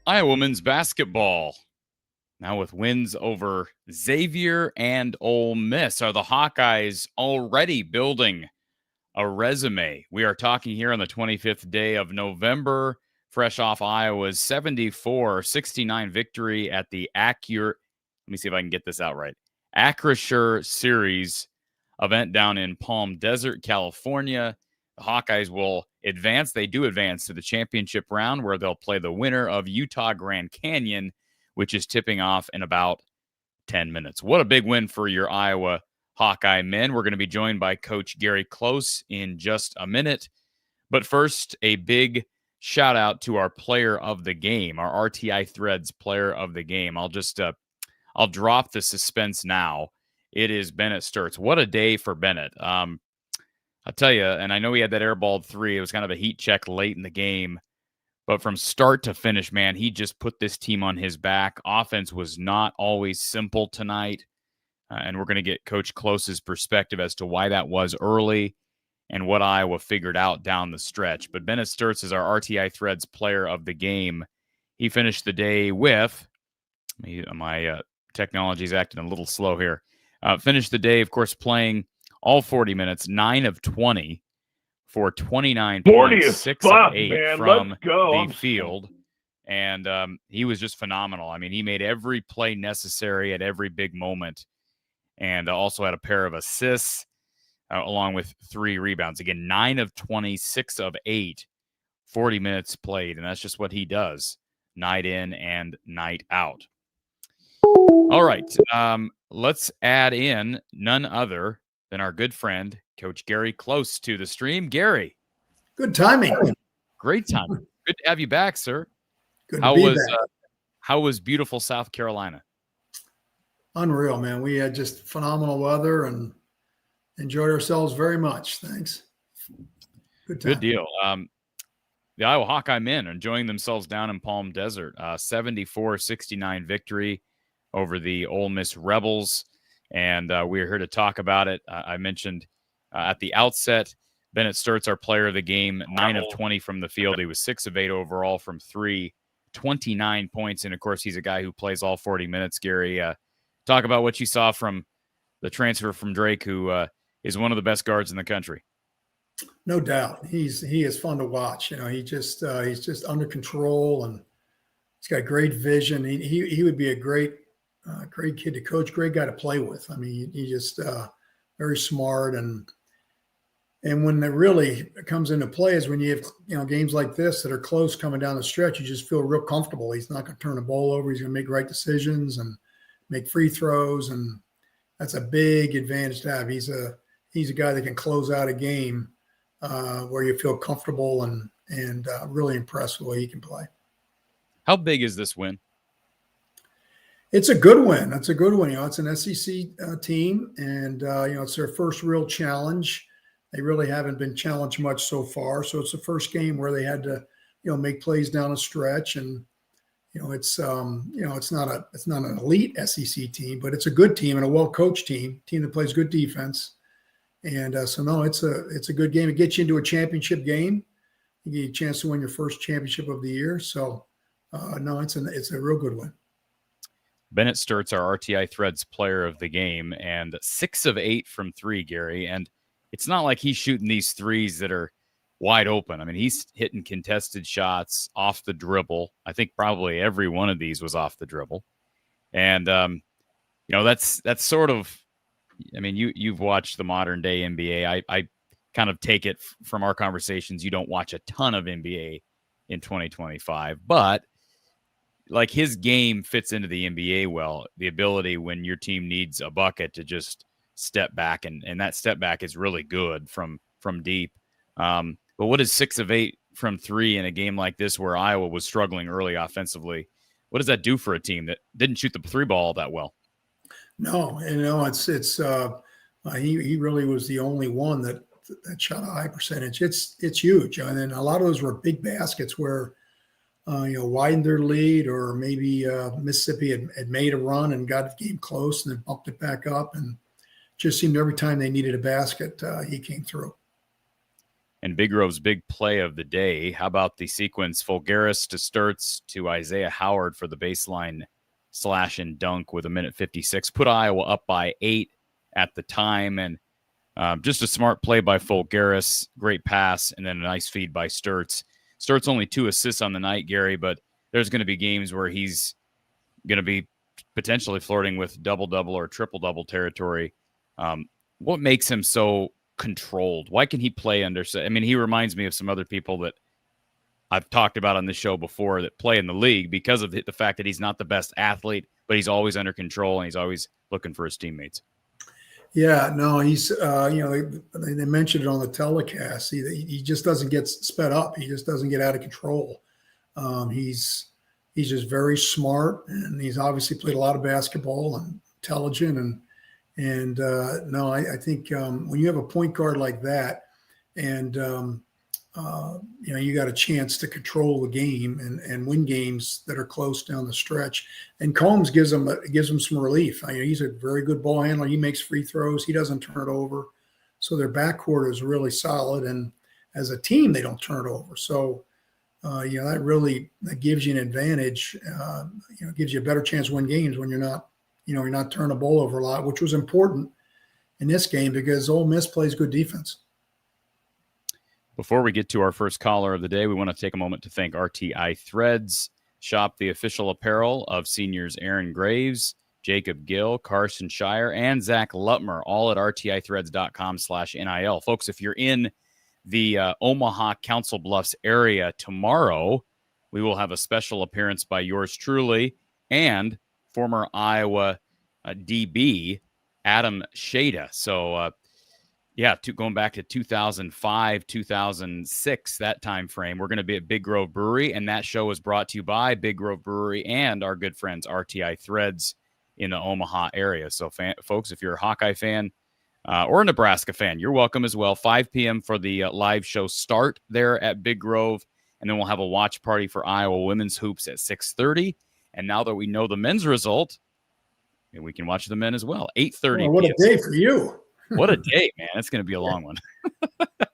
Iowa women's basketball, now with wins over Xavier and Ole Miss. Are the Hawkeyes already building a resume? We are talking here on the 25th day of November, fresh off Iowa's 74-69 victory at the Acrisure. Let me see if I can get this out right. Acrisure Series event down in Palm Desert, California. The Hawkeyes will advance. They do advance to the championship round where they'll play the winner of Utah Grand Canyon, which is tipping off in about 10 minutes. What a big win for your Iowa Hawkeye men. We're going to be joined by Coach Gary Close in just a minute. But first, a big shout out to our player of the game, our RTI Threads player of the game. I'll drop the suspense now. It is Bennett Sturtz. What a day for Bennett. I'll tell you, and I know he had that airballed three. It was kind of a heat check late in the game. But from start to finish, man, he just put this team on his back. Offense was not always simple tonight. And we're going to get Coach Close's perspective as to why that was early and what Iowa figured out down the stretch. But Bennett Sturtz is our RTI Threads player of the game. He finished the day with, my technology is acting a little slow here. Finished the day, of course, playing all 40 minutes, 9 of 20 for 29 points, 6 of 8 from the field. And he was just phenomenal. I mean, he made every play necessary at every big moment and also had a pair of assists along with 3 rebounds. Again, 9 of 20, 6 of 8, 40 minutes played. And that's just what he does night in and night out. All right. Let's add in none other than our good friend, Coach Gary Close, to the stream. Gary. Good timing. Great timing. Good to have you back, sir. Good to be back. How was beautiful South Carolina? Unreal, man. We had just phenomenal weather and enjoyed ourselves very much. Thanks. Good time. Good deal. The Iowa Hawkeye men enjoying themselves down in Palm Desert. 74-69 victory over the Ole Miss Rebels. and we're here to talk about it. I mentioned at the outset, Bennett Sturtz, our player of the game, 9 of 20 from the field. He was 6 of 8 overall from 3, 29 points. And, of course, he's a guy who plays all 40 minutes, Gary. Talk about what you saw from the transfer from Drake, who is one of the best guards in the country. No doubt. He is fun to watch. He's just under control, and he's got great vision. He would be a great kid to coach, great guy to play with. I mean, he just very smart, and when it really comes into play is when you have games like this that are close coming down the stretch. You just feel real comfortable. He's not going to turn the ball over. He's going to make right decisions and make free throws, and that's a big advantage to have. He's a guy that can close out a game where you feel comfortable and really impressed with the way he can play. How big is this win? It's a good win. It's a good win. It's an SEC team, and it's their first real challenge. They really haven't been challenged much so far, so it's the first game where they had to make plays down a stretch, and it's not an elite SEC team, but it's a good team and a well-coached team that plays good defense. And it's a good game. It gets you into a championship game. You get a chance to win your first championship of the year. So, it's a real good win. Bennett Sturtz, our RTI Threads player of the game, and 6 of 8 from 3, Gary. And it's not like he's shooting these threes that are wide open. I mean, he's hitting contested shots off the dribble. I think probably every one of these was off the dribble. And, that's sort of, I mean, you've watched the modern day NBA. I kind of take it from our conversations. You don't watch a ton of NBA in 2025, but like his game fits into the NBA well. The ability when your team needs a bucket to just step back, and that step back is really good from deep. But what is 6 of 8 from 3 in a game like this where Iowa was struggling early offensively? What does that do for a team that didn't shoot the 3 ball that well? No, he really was the only one that shot a high percentage. It's huge, and then a lot of those were big baskets where widened their lead, or maybe Mississippi had made a run and got the game close and then bumped it back up, and just seemed every time they needed a basket, he came through. And Big Grove's big play of the day. How about the sequence? Fulgaris to Sturtz to Isaiah Howard for the baseline slash and dunk with 1:56. Put Iowa up by 8 at the time. And just a smart play by Fulgaris. Great pass. And then a nice feed by Sturtz. Sturtz only 2 assists on the night, Gary, but there's going to be games where he's going to be potentially flirting with double-double or triple-double territory. What makes him so controlled? Why can he play under? I mean, he reminds me of some other people that I've talked about on this show before that play in the league because of the fact that he's not the best athlete, but he's always under control and he's always looking for his teammates. Yeah, no, he's, they mentioned it on the telecast. He just doesn't get sped up. He just doesn't get out of control. He's just very smart, and he's obviously played a lot of basketball and intelligent. I think when you have a point guard like that, and you got a chance to control the game and win games that are close down the stretch. And Combs gives him some relief. I mean, he's a very good ball handler. He makes free throws. He doesn't turn it over. So their backcourt is really solid. And as a team, they don't turn it over. So, that gives you an advantage. Gives you a better chance to win games when you're not turning the ball over a lot, which was important in this game because Ole Miss plays good defense. Before we get to our first caller of the day, we want to take a moment to thank RTI Threads. Shop the official apparel of seniors Aaron Graves, Jacob Gill, Carson Shire, and Zach Lutmer, all at rtithreads.com/NIL. Folks, if you're in the Omaha Council Bluffs area tomorrow, we will have a special appearance by yours truly and former Iowa DB Adam Shada. So, going back to 2005, 2006, that time frame. We're going to be at Big Grove Brewery, and that show is brought to you by Big Grove Brewery and our good friends RTI Threads in the Omaha area. So, folks, if you're a Hawkeye fan or a Nebraska fan, you're welcome as well. 5 p.m. for the live show start there at Big Grove, and then we'll have a watch party for Iowa women's hoops at 6:30. And now that we know the men's result, and we can watch the men as well. 8:30 Oh, what a day for you. What a day, man. That's going to be a long one.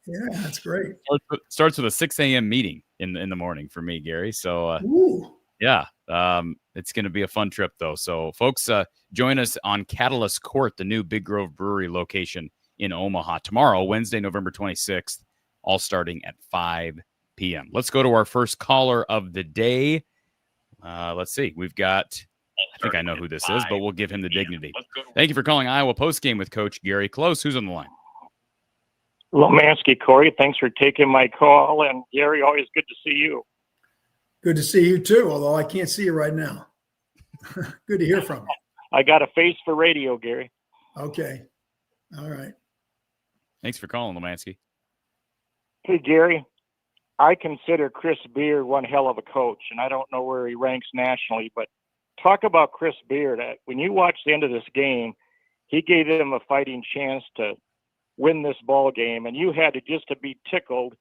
Yeah, that's great. Starts with a 6 a.m. meeting in the morning for me, Gary. So, yeah, it's going to be a fun trip, though. So, folks, join us on Catalyst Court, the new Big Grove Brewery location in Omaha tomorrow, Wednesday, November 26th, all starting at 5 p.m. Let's go to our first caller of the day. Let's see. We've got, I think I know who this is, but we'll give him the dignity. Thank you for calling Iowa Postgame with Coach Gary Close. Who's on the line? Lomansky, Corey, thanks for taking my call. And Gary, always good to see you. Good to see you too, although I can't see you right now. Good to hear from you. I got a face for radio, Gary. Okay. All right. Thanks for calling, Lomansky. Hey, Gary, I consider Chris Beard one hell of a coach, and I don't know where he ranks nationally, but talk about Chris Beard. When you watch the end of this game, he gave them a fighting chance to win this ball game, and you had to be tickled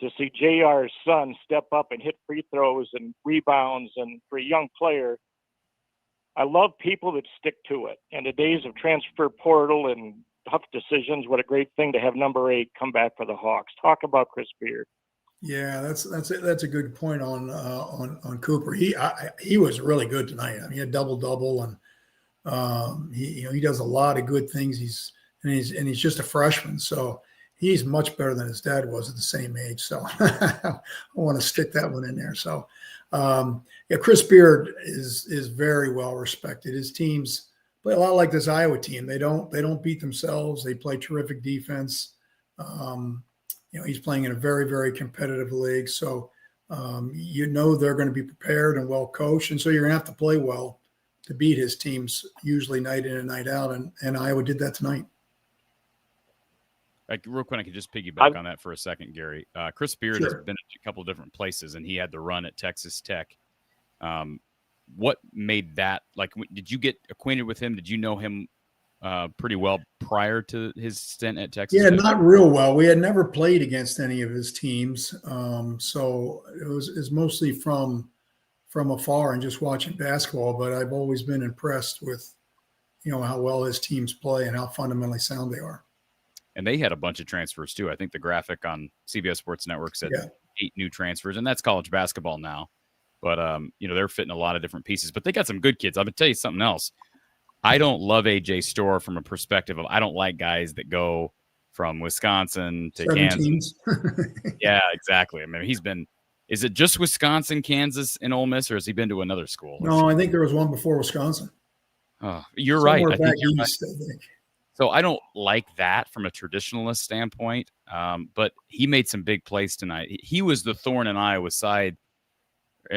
to see JR's son step up and hit free throws and rebounds. And for a young player, I love people that stick to it. In the days of transfer portal and tough decisions, what a great thing to have number 8 come back for the Hawks. Talk about Chris Beard. Yeah, that's a good point on Cooper. He was really good tonight. I mean, he had double, and he does a lot of good things. He's just a freshman, so he's much better than his dad was at the same age. So I want to stick that one in there. So yeah, Chris Beard is very well respected. His teams play a lot like this Iowa team. They don't beat themselves. They play terrific defense. He's playing in a very, very competitive league. So they're going to be prepared and well coached, and so you're going to have to play well to beat his teams usually night in and night out. And Iowa did that tonight. Real quick, I could just piggyback on that for a second, Gary. Chris Beard has been at a couple of different places, and he had the run at Texas Tech. What made that? Did you get acquainted with him? Did you know him pretty well prior to his stint at Texas Tech? Yeah, not real well. We had never played against any of his teams, so it was mostly from afar and just watching basketball. But I've always been impressed with how well his teams play and how fundamentally sound they are. And they had a bunch of transfers too. I think the graphic on CBS Sports Network said 8 new transfers, and that's college basketball now. But they're fitting a lot of different pieces. But they got some good kids. I'm gonna tell you something else. I don't love AJ Storr from a perspective of I don't like guys that go from Wisconsin to Kansas. Yeah, exactly. I mean, is it just Wisconsin, Kansas, and Ole Miss, or has he been to another school? No, I think there was one before Wisconsin. Oh, you're right. I think you're right. I think. So I don't like that from a traditionalist standpoint, but he made some big plays tonight. He was the thorn in Iowa's side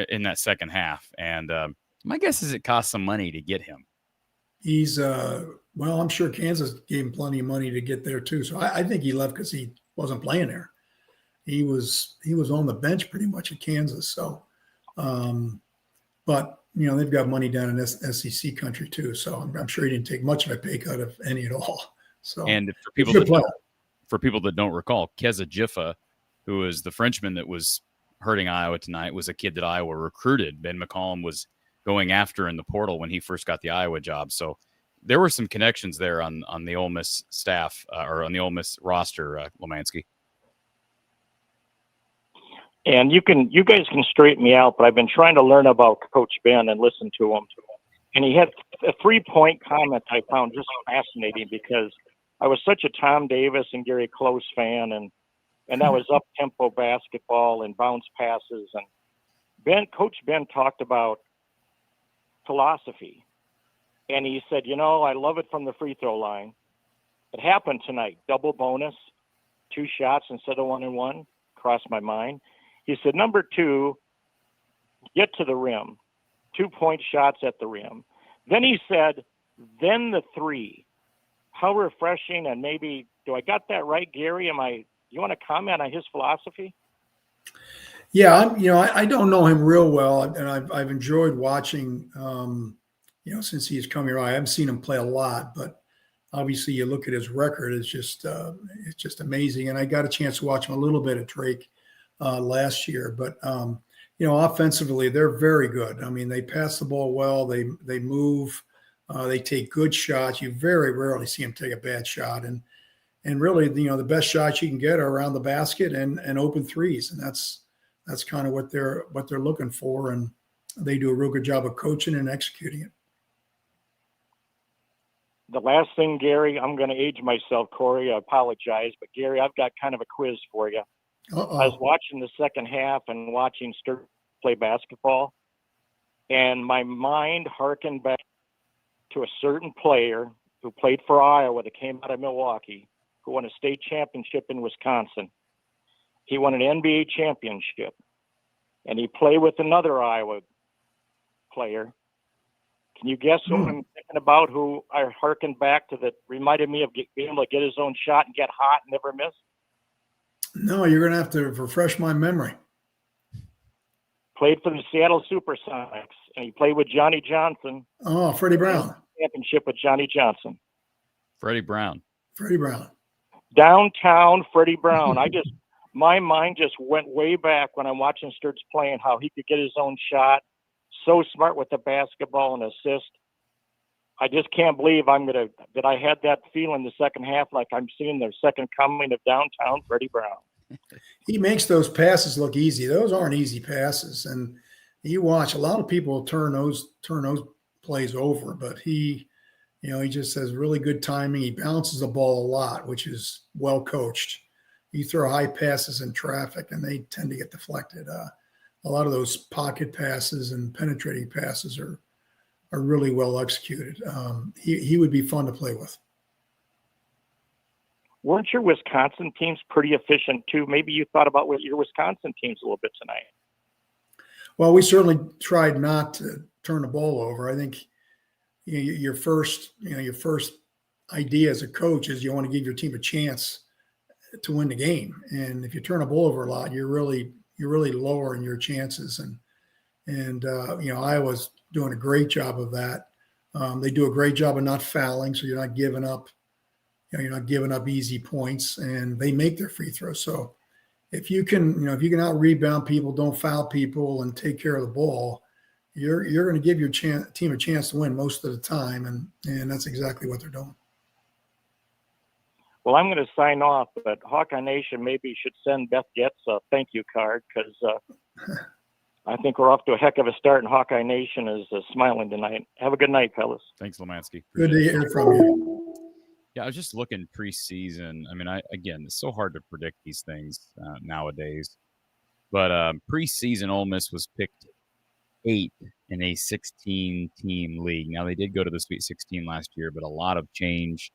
in that second half, and my guess is it cost some money to get him. He's I'm sure Kansas gave him plenty of money to get there too. So I think he left because he wasn't playing there. He was on the bench pretty much at Kansas. So, but they've got money down in SEC country too. So I'm sure he didn't take much of a pay cut, if any at all. So, and for people that don't recall, Keza Jiffa, who is the Frenchman that was hurting Iowa tonight, was a kid that Iowa recruited. Ben McCollum was going after in the portal when he first got the Iowa job. So there were some connections there on the Ole Miss staff or on the Ole Miss roster, Lomansky. And you guys can straighten me out, but I've been trying to learn about Coach Ben and listen to him. And he had a 3-point comment I found just fascinating because I was such a Tom Davis and Gary Close fan, and that was up-tempo basketball and bounce passes. And Coach Ben talked about philosophy. And he said, I love it from the free throw line. It happened tonight, double bonus, 2 shots instead of 1 and 1, crossed my mind. He said, number 2, get to the rim, 2-point shots at the rim. Then he said, then the 3. How refreshing, and maybe, do I got that right, Gary? You want to comment on his philosophy? Yeah, I don't know him real well, and I've enjoyed watching, since he's come here. I haven't seen him play a lot, but obviously you look at his record, it's just amazing. And I got a chance to watch him a little bit at Drake last year, but offensively they're very good. I mean, they pass the ball well, they move, They take good shots. You very rarely see them take a bad shot. And really, the best shots you can get are around the basket and open threes. And that's kind of what they're looking for. And they do a real good job of coaching and executing it. The last thing, Gary, I'm going to age myself, Corey. I apologize. But, Gary, I've got kind of a quiz for you. Uh-oh. I was watching the second half and watching Sturt play basketball, and my mind harkened back to a certain player who played for Iowa that came out of Milwaukee, who won a state championship in Wisconsin. He won an NBA championship, and he played with another Iowa player. Can you guess who I'm thinking about, who I harkened back to, that reminded me of being able to get his own shot and get hot and never miss? No, you're going to have to refresh my memory. Played for the Seattle Supersonics, and he played with Johnny Johnson. Oh, Freddie Brown. Championship with Johnny Johnson. Freddie Brown. Freddie Brown. Downtown Freddie Brown. My mind just went way back when I'm watching Sturts playing, how he could get his own shot. So smart with the basketball and assist. I just can't believe that I had that feeling the second half, like I'm seeing the second coming of downtown Freddie Brown. He makes those passes look easy. Those aren't easy passes. And you watch, a lot of people turn those plays over, but he just has really good timing. He bounces the ball a lot, which is well coached. You throw high passes in traffic and they tend to get deflected. A lot of those pocket passes and penetrating passes are really well executed. He would be fun to play with. Weren't your Wisconsin teams pretty efficient too? Maybe you thought about your Wisconsin teams a little bit tonight. Well, we certainly tried not to turn the ball over. I think your first idea as a coach is you want to give your team a chance to win the game. And if you turn the ball over a lot, you're really lowering your chances. And Iowa's doing a great job of that. They do a great job of not fouling, so you're not giving up. You're not giving up easy points, and they make their free throws. So if you can out rebound people, don't foul people, and take care of the ball, you're going to give your team a chance to win most of the time, and that's exactly what they're doing. Well, I'm going to sign off, but Hawkeye Nation maybe should send Beth Getz a thank you card, because I think we're off to a heck of a start, and Hawkeye Nation is smiling tonight. Have a good night, fellas. Thanks, Lemansky. Good to hear from you. Yeah, I was just looking preseason. I mean, again, it's so hard to predict these things nowadays. But preseason, Ole Miss was picked 8th in a 16-team league. Now, they did go to the Sweet 16 last year, but a lot of change.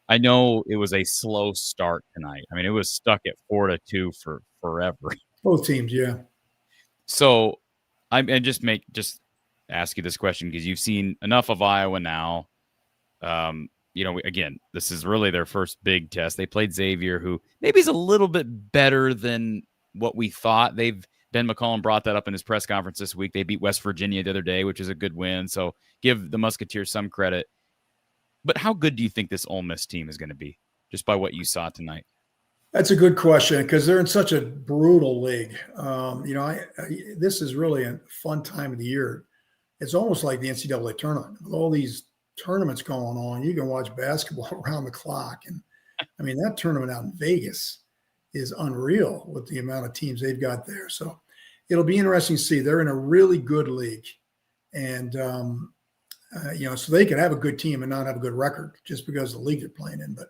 I know it was a slow start tonight. I mean, it was stuck at 4-2 for forever. Both teams, yeah. So, just ask you this question because you've seen enough of Iowa now. Again, this is really their first big test. They played Xavier, who maybe is a little bit better than what we thought. Ben McCollum brought that up in his press conference this week. They beat West Virginia the other day, which is a good win. So give the Musketeers some credit. But how good do you think this Ole Miss team is going to be, just by what you saw tonight? That's a good question because they're in such a brutal league. This is really a fun time of the year. It's almost like the NCAA tournament with all these tournaments going on. You can watch basketball around the clock. And I mean, that tournament out in Vegas is unreal with the amount of teams they've got there. So it'll be interesting to see. They're in a really good league. And, so they could have a good team and not have a good record just because of the league they're playing in. But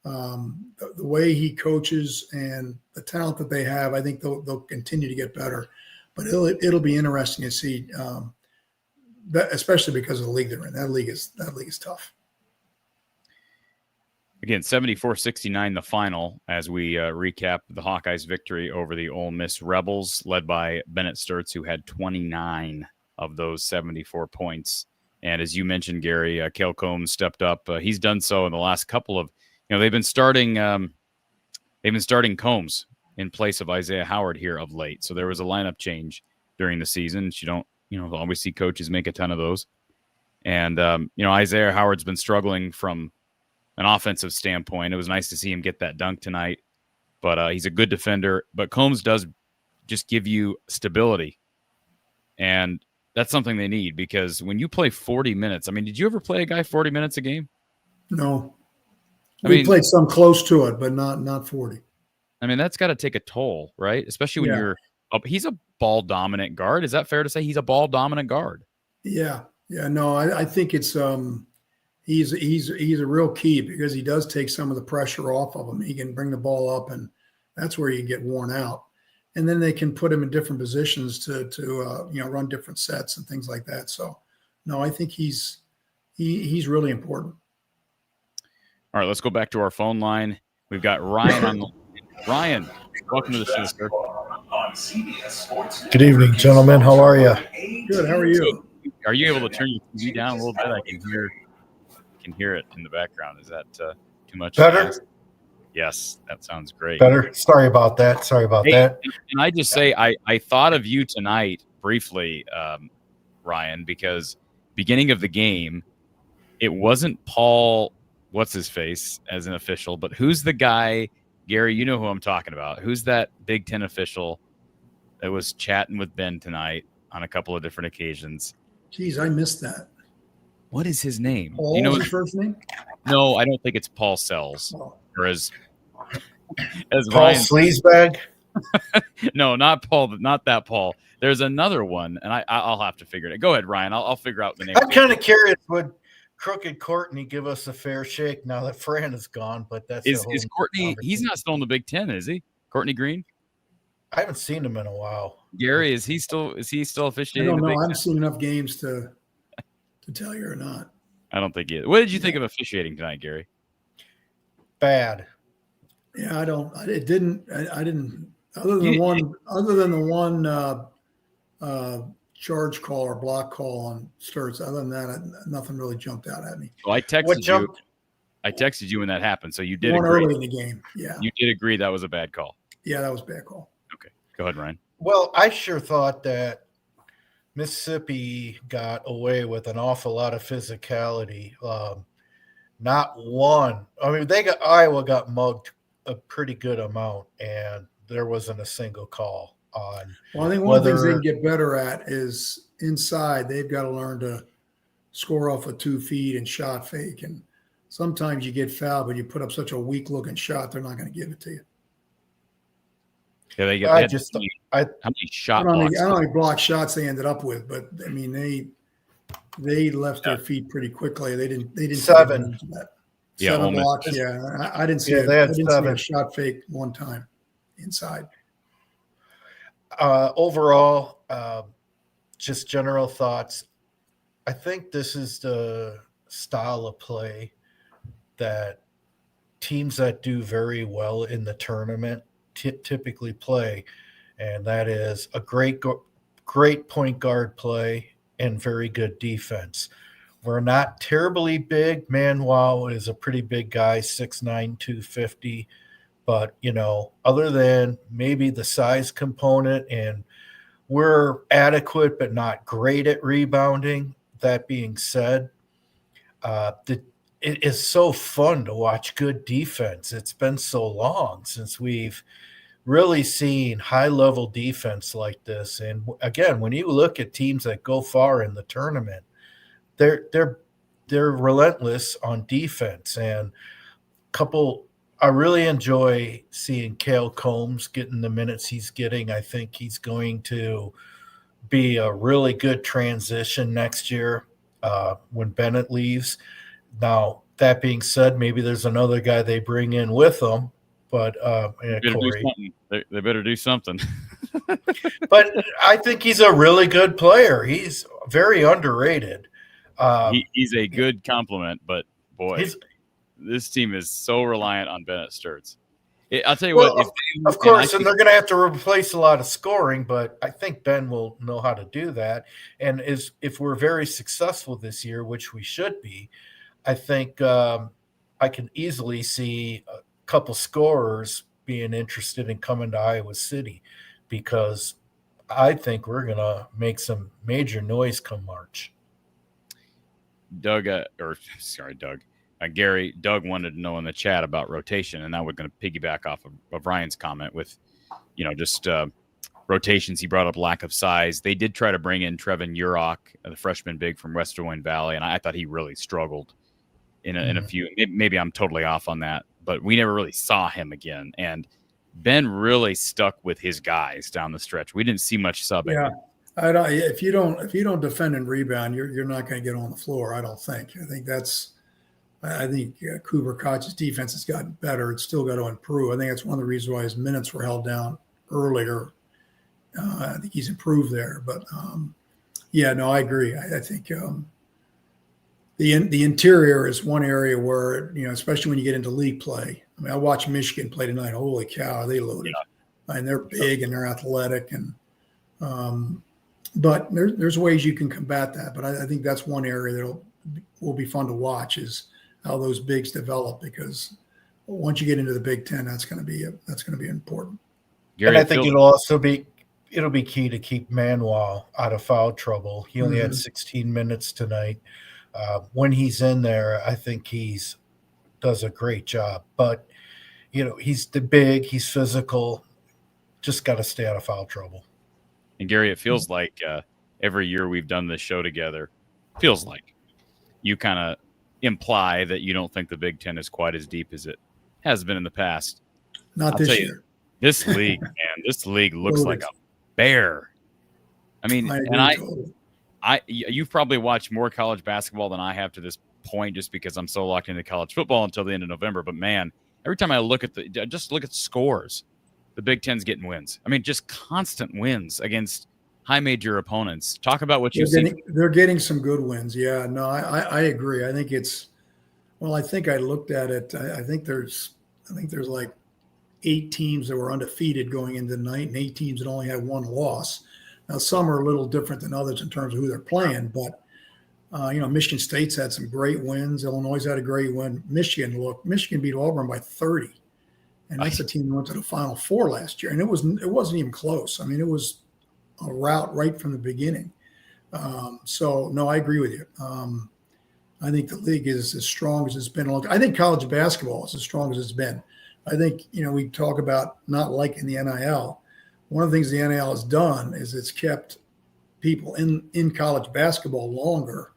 the way he coaches and the talent that they have, I think they'll continue to get better. But it'll be interesting to see, especially because of the league they're in. That league is tough. Again, 74-69 the final as we recap the Hawkeyes' victory over the Ole Miss Rebels, led by Bennett Sturts, who had 29 of those 74 points. And as you mentioned, Gary, Cale Combs stepped up. He's done so in the last couple of, they've been starting Combs in place of Isaiah Howard here of late. So there was a lineup change during the season. You don't, always see coaches make a ton of those. And, Isaiah Howard's been struggling from an offensive standpoint. It was nice to see him get that dunk tonight, but he's a good defender. But Combs does just give you stability. And That's something they need, because when you play 40 minutes, I mean, did you ever play a guy 40 minutes a game? No. I We mean, played some close to it, but not 40. I mean, that's got to take a toll, right? Especially when Yeah. you're up. He's a ball dominant guard. Is that fair to say he's a ball dominant guard? Yeah. Yeah. No, I think it's he's a real key, because he does take some of the pressure off of him. He can bring the ball up, and that's where you get worn out. And then they can put him in different positions to run different sets and things like that. So no, I think he's really important. All right, let's go back to our phone line. We've got Ryan on the Ryan, welcome to the show, sir. Good evening, gentlemen. How are you? Good. How are you? Are you able to turn your TV down a little bit? I can hear it in the background. Is that too much? Better? Yes, that sounds great. Better. Sorry about that. Can I just say I thought of you tonight briefly, Ryan, because beginning of the game, it wasn't Paul, what's his face, as an official, but who's the guy, Gary, you know who I'm talking about. Who's that Big Ten official that was chatting with Ben tonight on a couple of different occasions? Geez, I missed that. What is his name? Paul, you know his first name? No, I don't think it's Paul Sells. Oh. Or as Paul Ryan, Sleazebag? No, not Paul, not that Paul. There's another one, and I'll have to figure it out. Go ahead, Ryan. I'll figure out the name. I'm kind of curious, would Crooked Courtney give us a fair shake now that Fran is gone? But that's is Courtney. He's not still in the Big Ten, is he? Courtney Green? I haven't seen him in a while. Gary, is he still officiating? I don't know. I I haven't seen enough games to tell you or not. I don't think he is. What did you think of officiating tonight, Gary? Bad. Yeah, I don't. It didn't. I didn't. Other than the one charge call or block call on Sturts. Other than that, nothing really jumped out at me. Well, I texted you when that happened, so you did One agree early in the game. Yeah, you did agree that was a bad call. Yeah, that was a bad call. Okay, go ahead, Ryan. Well, I sure thought that Mississippi got away with an awful lot of physicality. Not one. I mean, Iowa got mugged a pretty good amount, and there wasn't a single call on. Well, I think one of the things they can get better at is inside. They've got to learn to score off of 2 feet and shot fake. And sometimes you get fouled, but you put up such a weak looking shot, they're not going to give it to you. Yeah, they get. How many shot blocks? I don't know how many block shots they ended up with, but I mean they left their feet pretty quickly. They didn't 7. Yeah, 7 blocks. Yeah, I didn't see it. They I had didn't 7. see a shot fake one time inside. Overall, just general thoughts. I think this is the style of play that teams that do very well in the tournament typically play, and that is a great point guard play and very good defense. We're not terribly big. Manuel is a pretty big guy, 6'9", 250. But, other than maybe the size component, and we're adequate but not great at rebounding. That being said, it is so fun to watch good defense. It's been so long since we've really seen high-level defense like this. And, again, when you look at teams that go far in the tournament, they're relentless on defense. And I really enjoy seeing Cale Combs getting the minutes he's getting. I think he's going to be a really good transition next year when Bennett leaves. Now, that being said, maybe there's another guy they bring in with them, but they better do something. But I think he's a really good player. He's very underrated. He's a good compliment, but boy, this team is so reliant on Bennett Sturts. I'll tell you what. Of course, and they're going to have to replace a lot of scoring, but I think Ben will know how to do that. And if we're very successful this year, which we should be, I think I can easily see a couple scorers being interested in coming to Iowa City, because I think we're going to make some major noise come March. Gary, Doug wanted to know in the chat about rotation, and now we're going to piggyback off of Ryan's comment with, just rotations. He brought up lack of size. They did try to bring in Trevin Urok, the freshman big from Western Wayne Valley, and I thought he really struggled in a few. Maybe I'm totally off on that, but we never really saw him again. And Ben really stuck with his guys down the stretch. We didn't see much subbing. Yeah, I don't. If you don't defend and rebound, you're not going to get on the floor. I don't think. I think Cooper Koch's defense has gotten better. It's still got to improve. I think that's one of the reasons why his minutes were held down earlier. I think he's improved there. But yeah, no, I agree. I think the interior is one area where, especially when you get into league play. I mean, I watched Michigan play tonight. Holy cow, are they loaded? Yeah. And they're big and they're athletic, and but there's ways you can combat that. But I think that's one area that will be fun to watch, is how those bigs develop, because once you get into the Big Ten, that's going to be important. Gary, and I think it'll be key to keep Manuel out of foul trouble. He only had 16 minutes tonight. When he's in there, I think does a great job. But he's big, he's physical. Just got to stay out of foul trouble. And Gary, it feels like every year we've done this show together, feels like you kind of imply that you don't think the Big Ten is quite as deep as it has been in the past. Not this year. This league, man, this league looks like a bear. I mean, you've probably watched more college basketball than I have to this point, just because I'm so locked into college football until the end of November. But man, every time I look at scores, the Big Ten's getting wins. I mean, just constant wins against high major opponents. Talk about what you've seen. They're getting some good wins. Yeah, no, I agree. I think I think I looked at it. I think there's like 8 teams that were undefeated going into the night, and 8 teams that only had 1 loss. Now, some are a little different than others in terms of who they're playing, but Michigan State's had some great wins. Illinois had a great win. Michigan beat Auburn by 30, and that's a team that went to the Final Four last year, and it wasn't even close. I mean, it was a rout right from the beginning. So no, I agree with you. I think the league is as strong as it's been. I think college basketball is as strong as it's been. I think, we talk about not liking the NIL. One of the things the NIL has done is it's kept people in college basketball longer.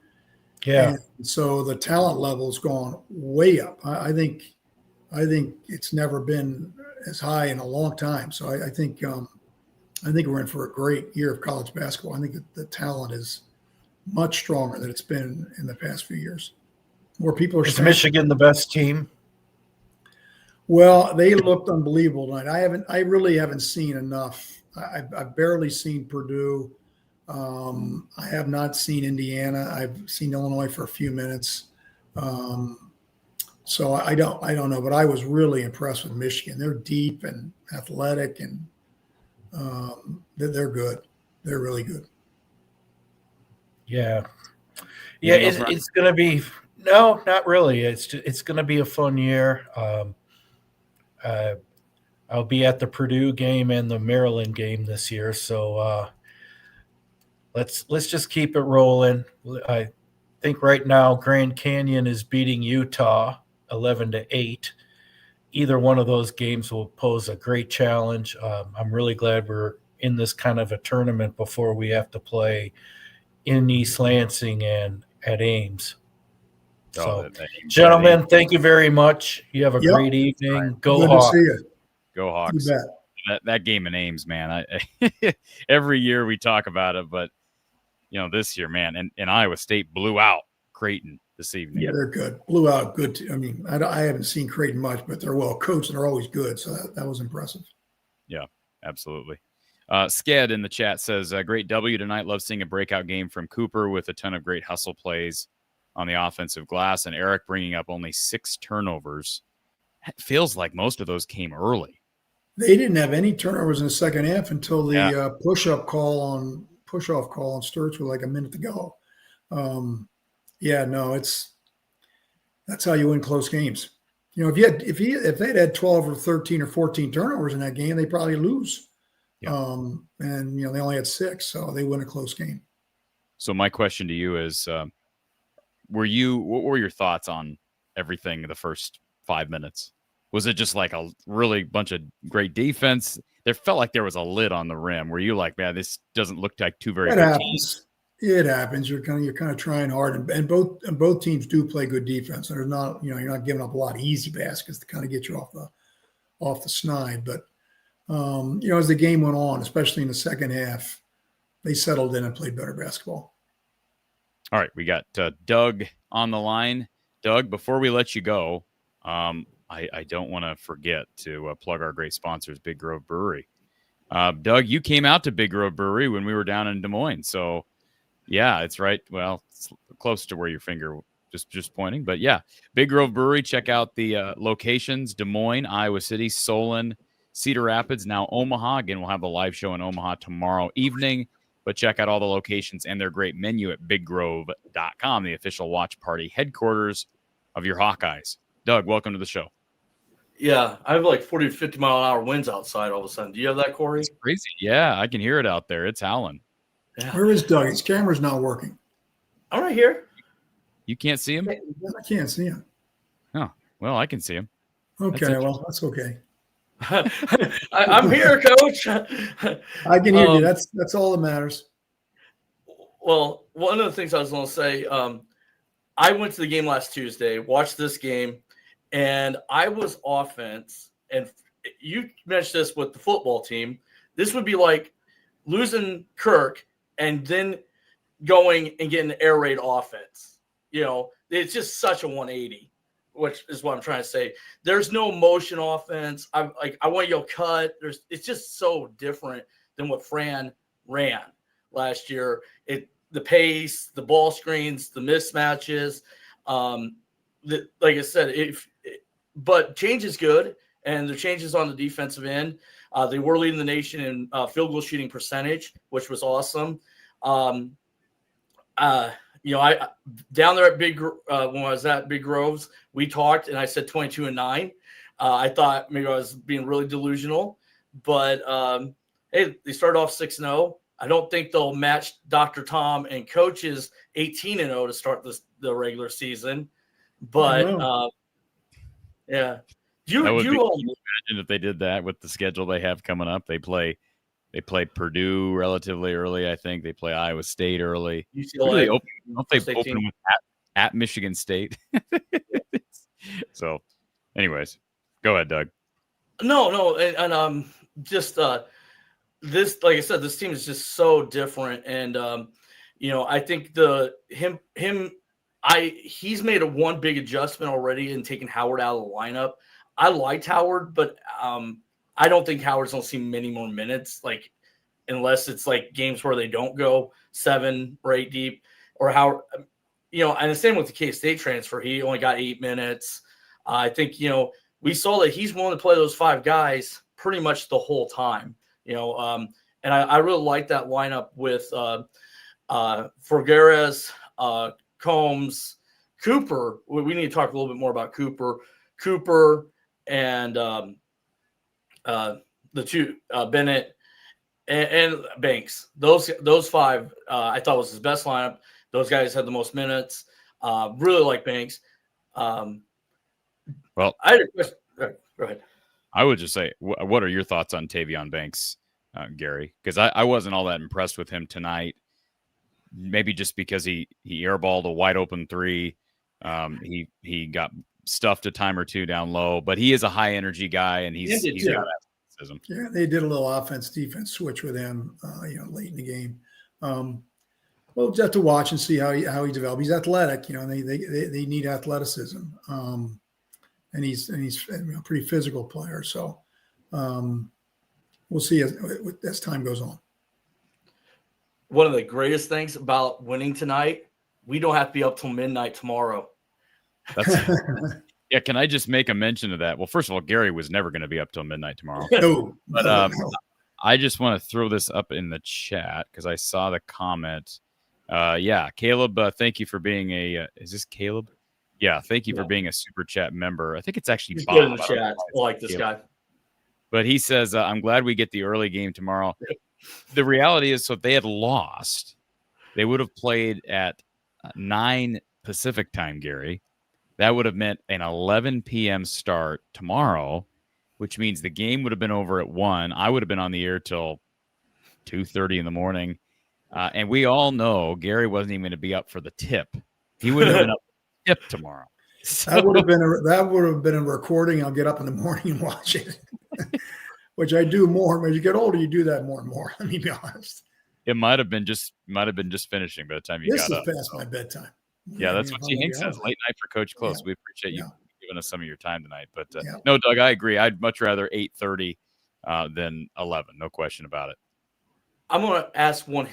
Yeah. And so the talent level has gone way up. I think it's never been as high in a long time. So I think we're in for a great year of college basketball. I think that the talent is much stronger than it's been in the past few years. More people are. Is Michigan the best team? Well, they looked unbelievable tonight. I really haven't seen enough. I've barely seen Purdue. I have not seen Indiana. I've seen Illinois for a few minutes. So I don't know, but I was really impressed with Michigan. They're deep and athletic, and they're good. They're really good. Yeah. Yeah, it's going to be – no, not really. It's going to be a fun year. I'll be at the Purdue game and the Maryland game this year, so let's just keep it rolling. I think right now Grand Canyon is beating Utah 11-8. Either one of those games will pose a great challenge. I'm really glad we're in this kind of a tournament before we have to play in East Lansing and at Ames. So, gentlemen, thank you very much. You have a great evening. Go Hawks. Good to see you. Go Hawks. You bet. That game in Ames, man. Every year we talk about it, but this year, man, and Iowa State blew out Creighton this evening. Yeah, they're good. Blew out good. I mean, I haven't seen Creighton much, but they're well coached and they're always good. So that was impressive. Yeah, absolutely. Sked in the chat says, great W tonight. Love seeing a breakout game from Cooper with a ton of great hustle plays on the offensive glass, and Eric bringing up only 6 turnovers. It feels like most of those came early. They didn't have any turnovers in the second half until the push-off call on Sturts with like a minute to go. That's how you win close games. If they'd had 12 or 13 or 14 turnovers in that game, they probably lose. Yeah. And they only had 6, so they win a close game. So my question to you is, what were your thoughts on everything the first 5 minutes? Was it just like a really bunch of great defense? there felt like there was a lid on the rim where you're like, man, this doesn't look like two very It good happens. teams. It happens. You're kind of trying hard, and both teams do play good defense. And they're not, you're not giving up a lot of easy baskets to kind of get you off the snide. But as the game went on, especially in the second half, they settled in and played better basketball. All right, we got Doug on the line. Doug, before we let you go, I don't want to forget to plug our great sponsors, Big Grove Brewery. Doug, you came out to Big Grove Brewery when we were down in Des Moines. So, yeah, it's right. Well, it's close to where your finger just pointing. But, yeah, Big Grove Brewery. Check out the locations, Des Moines, Iowa City, Solon, Cedar Rapids, now Omaha. Again, we'll have a live show in Omaha tomorrow evening. But check out all the locations and their great menu at biggrove.com, the official watch party headquarters of your Hawkeyes. Doug, welcome to the show. Yeah, I have like 40 to 50 mile an hour winds outside all of a sudden. Do you have that, Corey? It's crazy. Yeah, I can hear it out there. It's howling. Yeah. Where is Doug? His camera's not working. I'm right here. You can't see him? I can't see him. Oh, well, I can see him. Okay, well, that's okay. I'm here, Coach. I can hear you. That's all that matters. Well, one of the things I was going to say, I went to the game last Tuesday, watched this game, and I was offense. And you mentioned this with the football team. This would be like losing Kirk and then going and getting an air raid offense. It's just such a 180. Which is what I'm trying to say. There's no motion offense. I want you to cut. It's just so different than what Fran ran last year. The pace, the ball screens, the mismatches. Like I said, but change is good, and the changes on the defensive end. They were leading the nation in field goal shooting percentage, which was awesome. I down there at when I was at Big Groves, we talked, and I said 22-9. I thought maybe I was being really delusional, but hey, they started off 6-0. I don't think they'll match Dr. Tom and Coach's 18-0 to start the regular season, but yeah. Imagine if they did that with the schedule they have coming up. They play Purdue relatively early. I think they play Iowa State early. UCLA. Don't they open with at Michigan State? So, anyways, go ahead, Doug. No, and just this, like I said, this team is just so different, and I think he's made one big adjustment already in taking Howard out of the lineup. I liked Howard, but I don't think Howard's going to see many more minutes, like unless it's like games where they don't go 7 or 8 deep, or Howard. And the same with the K-State transfer. He only got 8 minutes. I think we saw that he's willing to play those 5 guys pretty much the whole time. And I really like that lineup with Figueres, Combs, Cooper. We need to talk a little bit more about Cooper, and the two Bennett and Banks. Those 5 I thought was his best lineup. Those guys had the most minutes. Really like Banks. Well, I had a question. Go ahead. I would just say, what are your thoughts on Tavion Banks, Gary? Because I wasn't all that impressed with him tonight. Maybe just because he airballed a wide open 3. He got stuffed a time or 2 down low, but he is a high energy guy, and he's got athleticism. Yeah, they did a little offense-defense switch with him, late in the game. We'll just have to watch and see how he develops. He's athletic, and they need athleticism, and he's a pretty physical player. So we'll see as time goes on. One of the greatest things about winning tonight, we don't have to be up till midnight tomorrow. Yeah, can I just make a mention of that? Well, first of all, Gary was never going to be up till midnight tomorrow. No, but I just want to throw this up in the chat because I saw the comment. Yeah, Caleb, thank you for being is this Caleb? Yeah, thank you for being a super chat member. I think it's actually He's Bob. good in the chat. I like this guy. But he says, I'm glad we get the early game tomorrow. The reality is, so if they had lost, they would have played at 9 Pacific time, Gary. That would have meant an 11 p.m. start tomorrow, which means the game would have been over at 1. I would have been on the air till 2:30 in the morning. And we all know Gary wasn't even going to be up for the tip. He wouldn't have been up for the tip tomorrow. So, That would have been a recording. I'll get up in the morning and watch it, which I do more. As you get older, you do that more and more. Let me be honest. it might have been just finishing by the time you This got is up. past my bedtime. Yeah, that's what If T. I'm gonna Hank be says. honest. Late night for Coach Close. Yeah. We appreciate you Yeah. giving us some of your time tonight. But Yeah. no, Doug, I agree. I'd much rather 8:30 than 11. No question about it. I'm going to ask one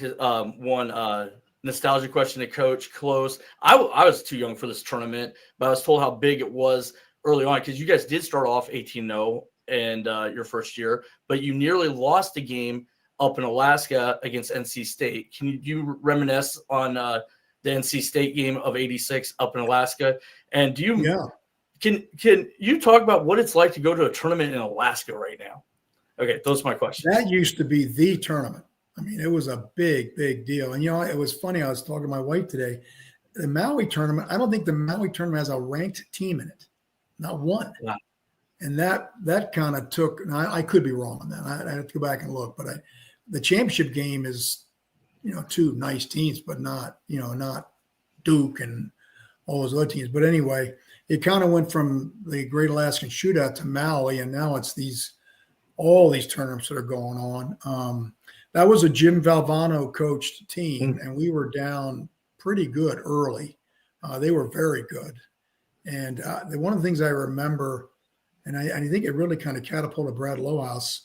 nostalgia question to Coach Close. I was too young for this tournament, but I was told how big it was early on because you guys did start off 18-0 and your first year, but you nearly lost a game up in Alaska against NC State. Can you reminisce on the NC State game of '86 up in Alaska? And can you talk about what it's like to go to a tournament in Alaska right now? Okay, those are my questions. That used to be the tournament. I mean, it was a big, big deal. And, it was funny. I was talking to my wife today. The Maui tournament, I don't think the Maui tournament has a ranked team in it. Not one. Wow. And that kind of took, and I could be wrong on that. I have to go back and look. But the championship game is, two nice teams, but not Duke and all those other teams. But anyway, it kind of went from the Great Alaskan Shootout to Maui, and now it's all these tournaments that are going on. That was a Jim Valvano coached team, and we were down pretty good early. They were very good. And one of the things I remember, and I think it really kind of catapulted Brad Lohaus,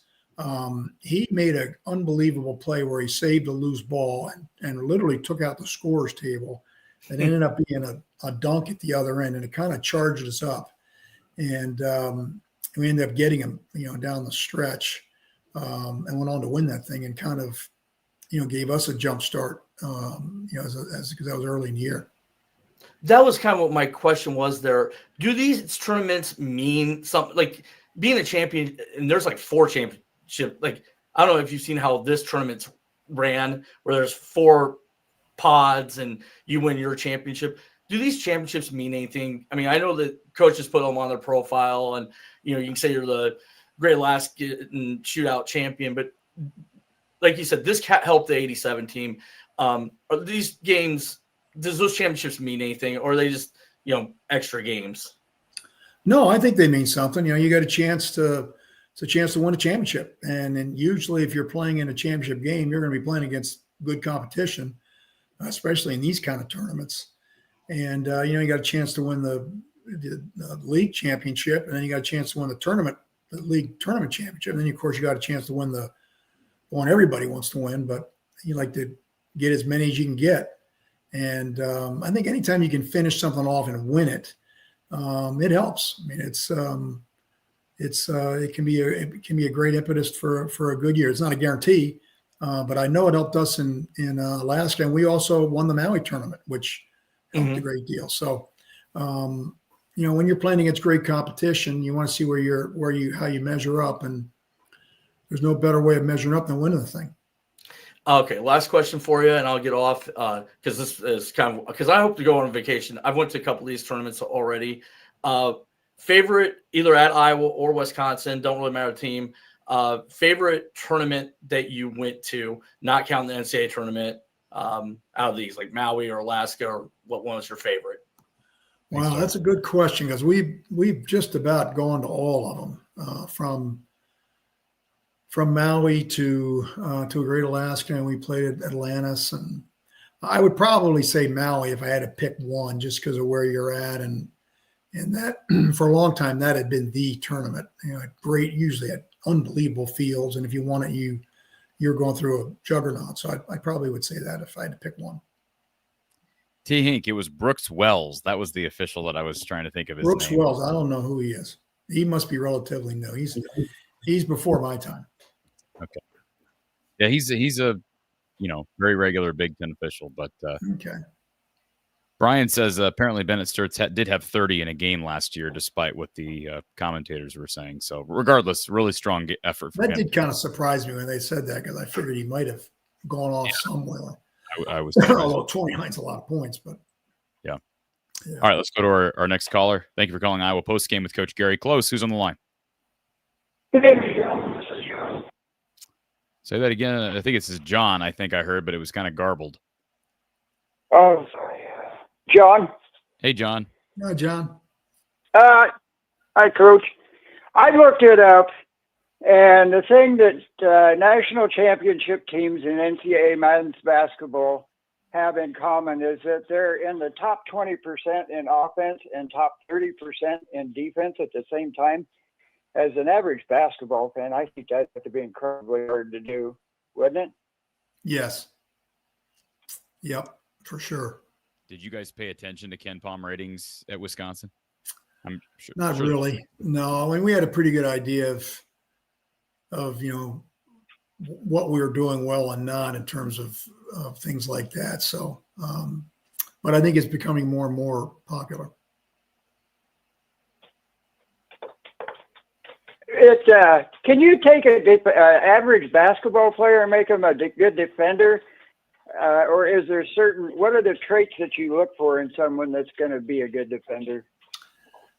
he made an unbelievable play where he saved a loose ball and literally took out the scorer's table. It ended up being a dunk at the other end, and it kind of charged us up. And we ended up getting him, down the stretch, and went on to win that thing and kind of, gave us a jump start, because that was early in the year. That was kind of what my question was there. Do these tournaments mean something, like being a champion? And there's like 4 championships. Like, I don't know if you've seen how this tournament's ran, where there's 4 pods and you win your championship. Do these championships mean anything? I mean, I know that coaches put them on their profile, and you can say you're the Great Alaskan Shootout champion, but like you said, this helped the '87 team. Are these games? Does those championships mean anything, or are they just extra games? No, I think they mean something. You got it's a chance to win a championship, and usually if you're playing in a championship game, you're going to be playing against good competition, especially in these kind of tournaments. And you got a chance to win the league championship, and then you got a chance to win the league tournament championship. And then of course you got a chance to win the one everybody wants to win, but you like to get as many as you can get. And I think anytime you can finish something off and win it, it helps. I mean, it can be a great impetus for a good year. It's not a guarantee, but I know it helped us in Alaska, and we also won the Maui tournament, which helped a great deal. So, when you're playing against great competition, you want to see how you measure up, and there's no better way of measuring up than winning the thing. Okay, last question for you, and I'll get off because this is because I hope to go on vacation. I've went to a couple of these tournaments already. Favorite either at Iowa or Wisconsin, don't really matter the team. Favorite tournament that you went to, not counting the NCAA tournament, out of these, like Maui or Alaska, or what one was your favorite? Wow, that's a good question, because we've just about gone to all of them, from Maui to a Great Alaska, and we played at Atlantis. And I would probably say Maui if I had to pick one, just because of where you're at, and that for a long time that had been the tournament. Great, usually at unbelievable fields, and if you won it, you're going through a juggernaut. So I probably would say that if I had to pick one. T. Hink, it was Brooks Wells. That was the official that I was trying to think of his Brooks name. Wells. I don't know who he is. He must be relatively new. He's before my time. Okay. Yeah, he's a very regular Big Ten official, but Okay. Brian says apparently Bennett Sturts did have 30 in a game last year, despite what the commentators were saying. So regardless, really strong effort for him. That did kind of surprise me when they said that, because I figured he might have gone off somewhere. I was although 29's a lot of points, but yeah. All right, let's go to our next caller. Thank you for calling Iowa Postgame with Coach Gary Close. Who's on the line? Say that again. I think it says John. I think I heard, but it was kind of garbled. Oh, sorry. John. Hey, John. No, John. Hi, Coach. I looked it up, and the thing that national championship teams in NCAA men's basketball have in common is that they're in the top 20% in offense and top 30% in defense at the same time. As an average basketball fan, I think that would be incredibly hard to do, wouldn't it? Yes. Yep, for sure. Did you guys pay attention to Ken Palm ratings at Wisconsin? I'm sure. Not really. No, I mean, we had a pretty good idea of what we were doing well and not in terms of things like that. So, but I think it's becoming more and more popular. Can you take an average basketball player and make him a good defender? Or is there what are the traits that you look for in someone that's going to be a good defender?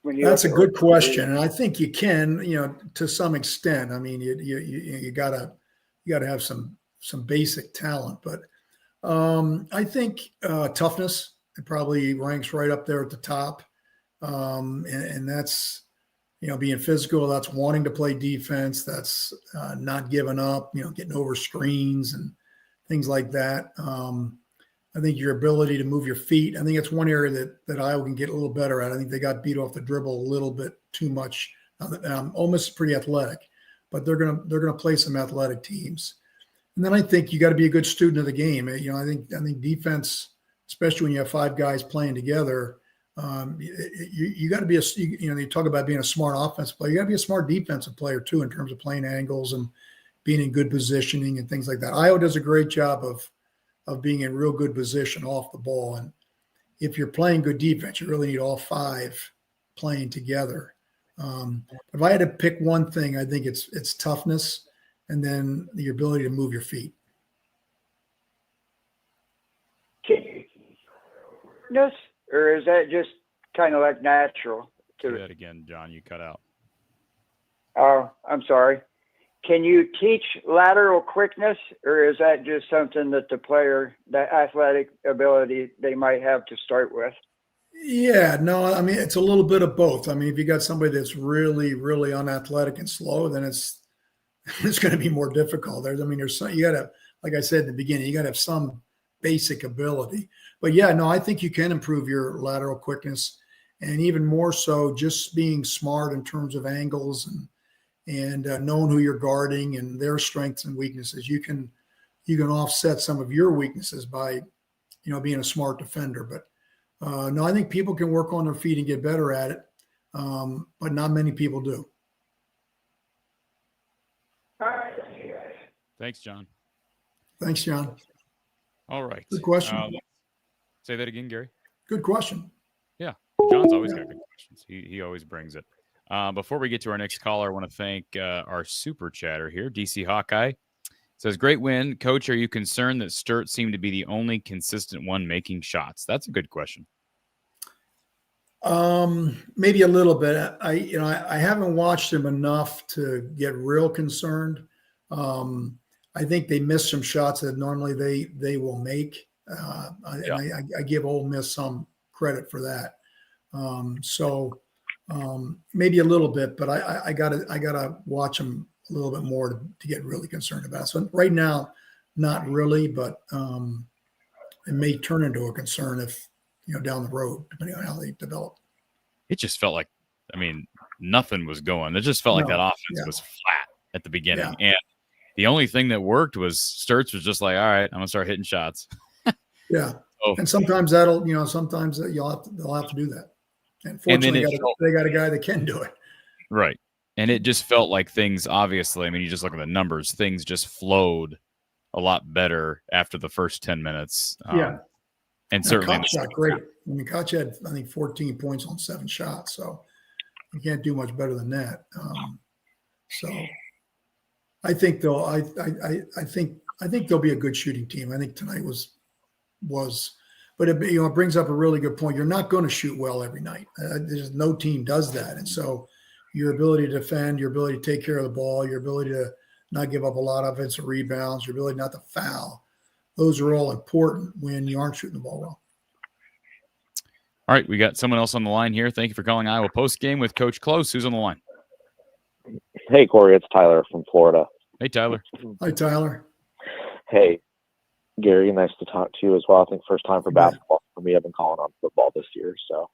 That's a good question, and I think you can, to some extent. I mean, you gotta have some basic talent, but I think toughness, it probably ranks right up there at the top, and that's being physical. That's wanting to play defense. That's not giving up. Getting over screens and things like that. I think your ability to move your feet. I think it's one area that Iowa can get a little better at. I think they got beat off the dribble a little bit too much. Almost pretty athletic, but they're gonna play some athletic teams. And then I think you got to be a good student of the game. I think defense, especially when you have five guys playing together, you got to be you talk about being a smart offensive player. You got to be a smart defensive player too in terms of playing angles and being in good positioning and things like that. Iowa does a great job of being in real good position off the ball. And if you're playing good defense, you really need all five playing together. If I had to pick one thing, I think it's toughness and then the ability to move your feet. Or is that just kind of like natural? Say that again, John. You cut out. Oh, I'm sorry. Can you teach lateral quickness, or is that just something that that athletic ability they might have to start with? Yeah, no, I mean, it's a little bit of both. I mean, if you got somebody that's really, really unathletic and slow, then it's going to be more difficult. There's some, you got to, like I said at the beginning, you got to have some basic ability. But yeah, no, I think you can improve your lateral quickness, and even more so just being smart in terms of angles and knowing who you're guarding and their strengths and weaknesses. You can offset some of your weaknesses by, being a smart defender. But no, I think people can work on their feet and get better at it, but not many people do. All right. Thanks, John. Thanks, John. All right. Good question. Say that again, Gary. Good question. Yeah, John's always got good questions. He always brings it. Before we get to our next caller, I want to thank our super chatter here. DC Hawkeye says, great win. Coach, are you concerned that Sturt seemed to be the only consistent one making shots? That's a good question. Maybe a little bit. I haven't watched him enough to get real concerned. I think they missed some shots that normally they will make. I give Ole Miss some credit for that. Maybe a little bit, but I gotta watch them a little bit more to get really concerned about it. So right now, not really, but it may turn into a concern if down the road, depending on how they develop. It just felt like, nothing was going. It just felt like that offense was flat at the beginning, and the only thing that worked was Sturts was just like, all right, I'm gonna start hitting shots. Yeah, and sometimes sometimes they'll have to do that. And fortunately, they got a guy that can do it. Right. And it just felt like things, obviously, you just look at the numbers, things just flowed a lot better after the first 10 minutes. And certainly. Koch shot great. Koch had, I think, 14 points on 7 shots. So you can't do much better than that. So I think they'll be a good shooting team. I think tonight was but it brings up a really good point. You're not going to shoot well every night. There's no team does that. And so your ability to defend, your ability to take care of the ball, your ability to not give up a lot of offensive rebounds, your ability not to foul. Those are all important when you aren't shooting the ball well. All right, we got someone else on the line here. Thank you for calling Iowa Postgame with Coach Close. Who's on the line? Hey, Corey, it's Tyler from Florida. Hey, Tyler. Hi, Tyler. Hey, Gary, nice to talk to you as well. I think first time for basketball for me. I've been calling on football this year, so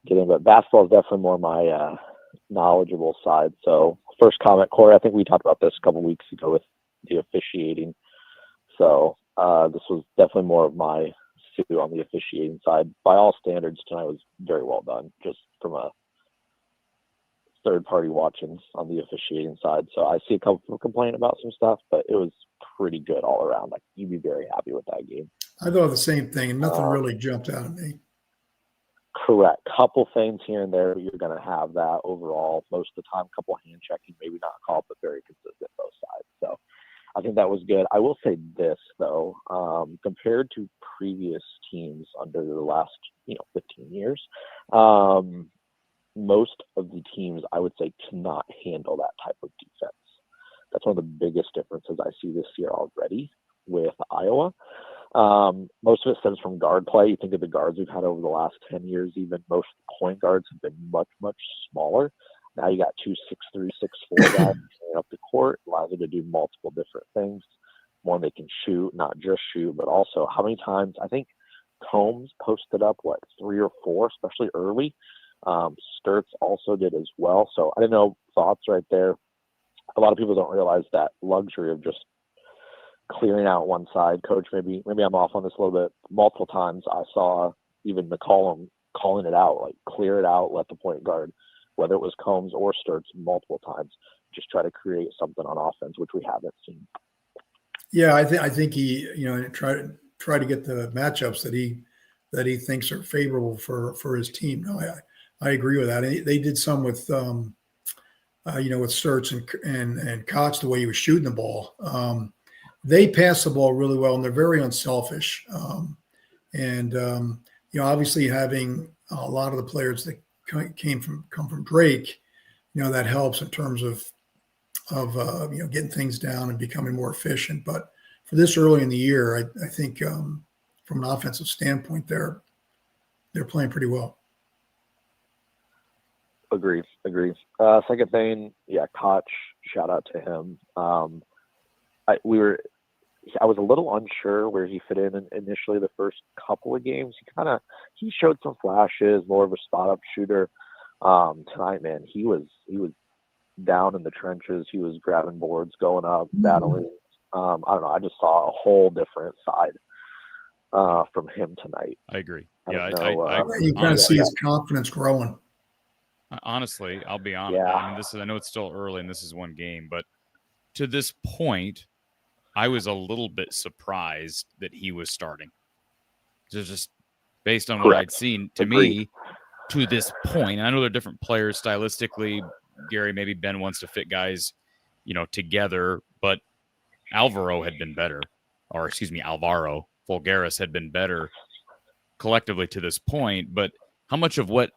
but basketball is definitely more my knowledgeable side. So first comment, Corey, I think we talked about this a couple weeks ago with the officiating. So this was definitely more of my suit on the officiating side. By all standards, tonight was very well done, just from a third party watching on the officiating side. So I see a couple people complaining about some stuff, but it was pretty good all around. Like, you'd be very happy with that game. I thought the same thing, and nothing really jumped out at me. Correct. Couple things here and there, you're going to have that overall. Most of the time, couple hand checking, maybe not called, but very consistent both sides. So I think that was good. I will say this, though, compared to previous teams under the last 15 years, most of the teams, I would say, cannot handle that type of defense. That's one of the biggest differences I see this year already with Iowa. Most of it stems from guard play. You think of the guards we've had over the last 10 years, even most point guards have been much, much smaller. Now you got 2 6'3", 6'4" guys coming up the court, allows them to do multiple different things. One, they can shoot, not just shoot, but also how many times, I think Combs posted up, 3 or 4, especially early. Sturts also did as well. So I don't know, thoughts right there. A lot of people don't realize that luxury of just clearing out one side. Coach, maybe I'm off on this a little bit. Multiple times I saw even McCollum calling it out, clear it out, let the point guard, whether it was Combs or Sturts, multiple times, just try to create something on offense, which we haven't seen. Yeah, I think he try to get the matchups that he thinks are favorable for his team. No, I agree with that. They did some with with Sturts and Koch, the way he was shooting the ball. They pass the ball really well, and they're very unselfish. Obviously having a lot of the players that come from Drake, that helps in terms of getting things down and becoming more efficient. But for this early in the year, I think from an offensive standpoint, they're playing pretty well. Agreed. Second thing, Koch, shout out to him. I was a little unsure where he fit in initially the first couple of games. He showed some flashes, more of a spot up shooter. Tonight, man, he was down in the trenches. He was grabbing boards, going up, battling. I don't know. I just saw a whole different side from him tonight. I agree. You kind of see his confidence growing. Honestly, I'll be honest. Yeah. I mean, I know it's still early and this is one game, but to this point, I was a little bit surprised that he was starting. Just based on what I'd seen, to me, to this point, and I know they're different players stylistically. Gary, maybe Ben wants to fit guys, together, but Alvaro Folgaris had been better collectively to this point. But how much of what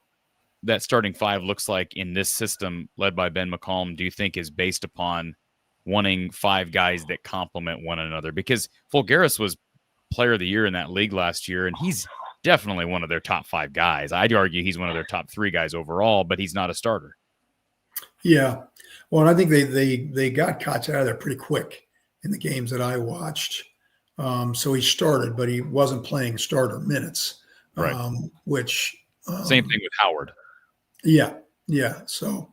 that starting five looks like in this system led by Ben McCollum do you think is based upon wanting 5 guys that complement one another? Because Folgaris was player of the year in that league last year, and he's definitely one of their top 5 guys. I'd argue he's one of their top 3 guys overall, but he's not a starter. Yeah. Well, and I think they got Koch out of there pretty quick in the games that I watched. So he started, but he wasn't playing starter minutes. Right. Which same thing with Howard. Yeah. So,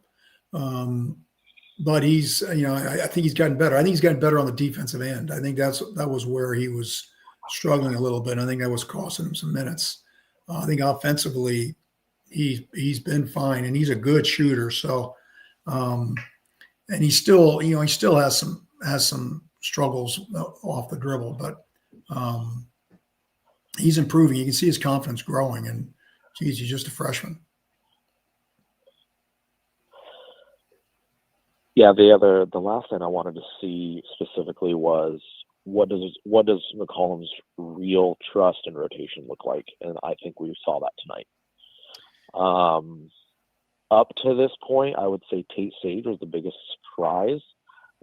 but he's, I think he's gotten better. I think he's gotten better on the defensive end. I think that was where he was struggling a little bit. I think that was costing him some minutes. I think offensively, he's been fine, and he's a good shooter. So, and he still has some struggles off the dribble, but he's improving. You can see his confidence growing, and geez, he's just a freshman. Yeah, the last thing I wanted to see specifically was what does McCollum's real trust and rotation look like, and I think we saw that tonight. up to this point, I would say Tate Sage was the biggest surprise.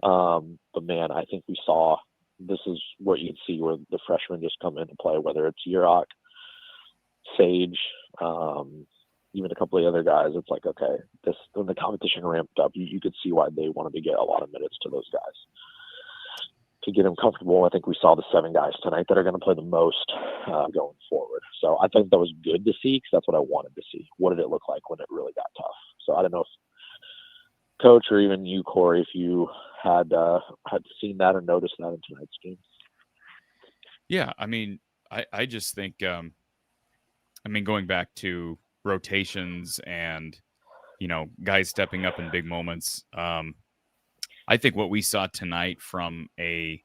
But man, I think we saw this is what you'd see where the freshmen just come into play, whether it's Yurok, Sage, even a couple of the other guys. It's like, okay, this when the competition ramped up, you could see why they wanted to get a lot of minutes to those guys to get them comfortable. I think we saw the 7 guys tonight that are going to play the most going forward. So I think that was good to see because that's what I wanted to see. What did it look like when it really got tough? So I don't know if Coach or even you, Corey, if you had seen that or noticed that in tonight's game. Yeah, I mean, I just think, going back to rotations and, guys stepping up in big moments, I think what we saw tonight from a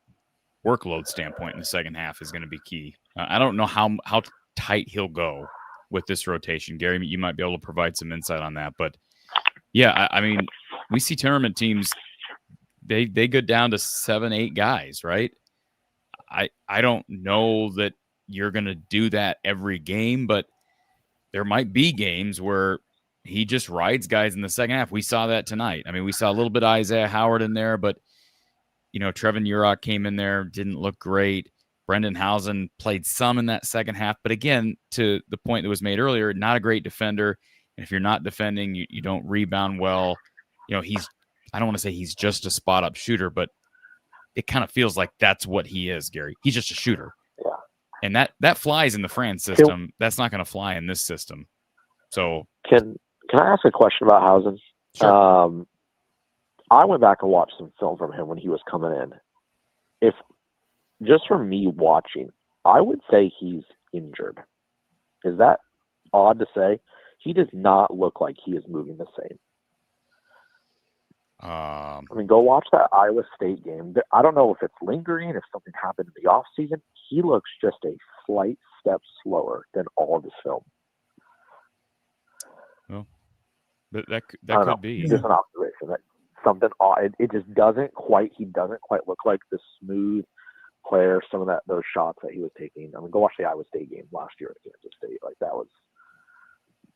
workload standpoint in the second half is going to be key. I don't know how tight he'll go with this rotation. Gary, you might be able to provide some insight on that. But, yeah, I mean, we see tournament teams, they go down to 7, 8 guys, right? I don't know that you're going to do that every game, but there might be games where he just rides guys in the second half. We saw that tonight. I mean, we saw a little bit of Isaiah Howard in there, but, Trevin Yurok came in there, didn't look great. Brendan Housen played some in that second half. But again, to the point that was made earlier, not a great defender. And if you're not defending, you don't rebound well. I don't want to say he's just a spot-up shooter, but it kind of feels like that's what he is, Gary. He's just a shooter. Yeah. And that flies in the France system. That's not going to fly in this system. So Can I ask a question about Housen? Sure. I went back and watched some film from him when he was coming in. If just from me watching, I would say he's injured. Is that odd to say? He does not look like he is moving the same. Go watch that Iowa State game. I don't know if it's lingering, if something happened in the off season. He looks just a slight step slower than all of his film. Well, that could be just an observation. That something odd. It just doesn't quite. He doesn't quite look like the smooth player. Some of those shots that he was taking. Go watch the Iowa State game last year at Kansas State. Like that was.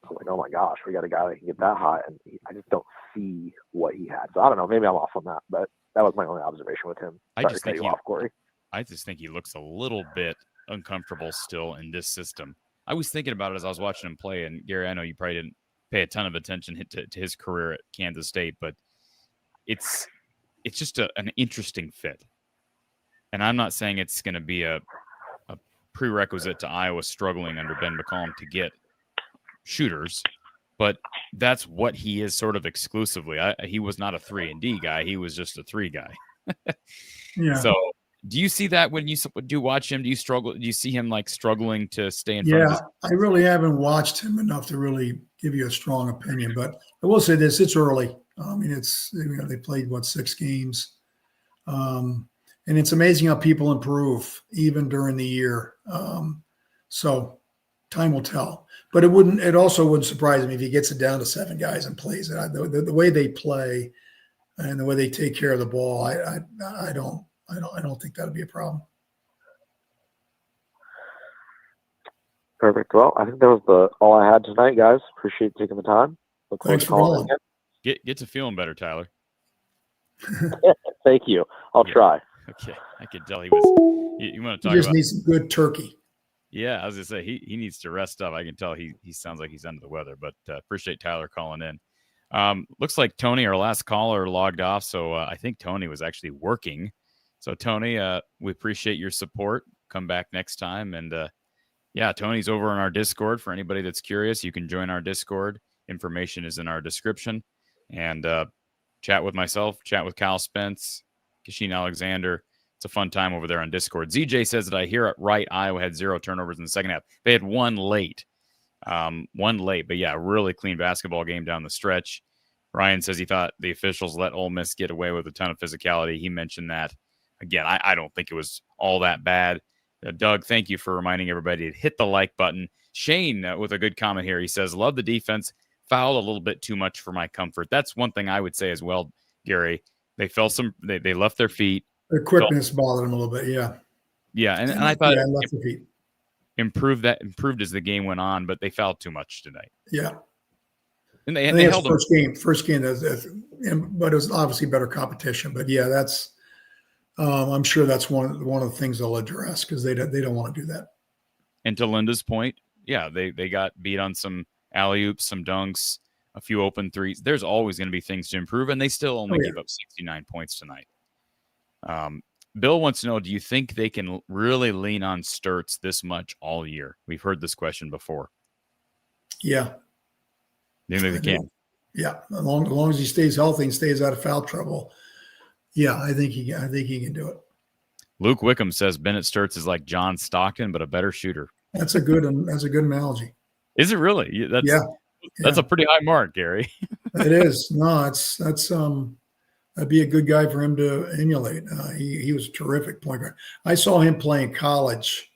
I'm like, oh my gosh, we got a guy that can get that hot, and I just don't see what he had. So I don't know. Maybe I'm off on that, but that was my only observation with him. I just think he looks a little bit uncomfortable still in this system. I was thinking about it as I was watching him play, and Gary, I know you probably didn't pay a ton of attention to his career at Kansas State, but it's just an interesting fit. And I'm not saying it's going to be a prerequisite to Iowa struggling under Ben McCollum to get shooters, but that's what he is sort of exclusively. He was not a 3-and-D guy. He was just a 3 guy. Yeah. So do you see that when you do watch him? Do you struggle? Do you see him like struggling to stay in front of his... I really haven't watched him enough to really give you a strong opinion, but I will say this, it's early. It's, they played 6 games. And it's amazing how people improve even during the year. So time will tell. But it also wouldn't surprise me if he gets it down to 7 guys and plays it. The way they play and the way they take care of the ball, I don't think that'll be a problem. Perfect. Well, I think that was all I had tonight, guys. Appreciate taking the time. Thanks for calling. Get to feeling better, Tyler. Thank you. I'll try. Okay, I could tell he was. You want to talk about? He just needs some good turkey. Yeah, I was gonna say he needs to rest up. I can tell he sounds like he's under the weather. But appreciate Tyler calling in. Looks like Tony, our last caller, logged off. So I think Tony was actually working. So Tony, we appreciate your support. Come back next time. And yeah, Tony's over in our Discord. For anybody that's curious, you can join our Discord. Information is in our description. And chat with myself, chat with Kyle Spence, Kashin Alexander. It's a fun time over there on Discord. ZJ says that I hear it right. Iowa had 0 turnovers in the second half. They had one late. But yeah, really clean basketball game down the stretch. Ryan says he thought the officials let Ole Miss get away with a ton of physicality. He mentioned that. Again, I don't think it was all that bad. Doug, thank you for reminding everybody to hit the like button. Shane with a good comment here. He says, love the defense. Fouled a little bit too much for my comfort. That's one thing I would say as well, Gary. They felt they left their feet. Their quickness bothered them a little bit, yeah. Yeah, and I thought left their feet. improved as the game went on, but they fouled too much tonight. Yeah. And I think they it's held them. first game, but it was obviously better competition. But yeah, that's I'm sure that's one of the things they'll address because they don't want to do that. And to Linda's point, yeah, they got beat on some alley-oops, some dunks, a few open threes. There's always going to be things to improve, and they still only gave up 69 points tonight. Bill wants to know, do you think they can really lean on Sturts this much all year? We've heard this question before. Yeah. Do you think they can? Yeah. As long as he stays healthy and stays out of foul trouble. Yeah, I think he can do it. Luke Wickham says Bennett Sturts is like John Stockton, but a better shooter. That's a good analogy. Is it really? That's a pretty high mark, Gary. It is. No, that'd be a good guy for him to emulate. He was a terrific point guard. I saw him play in college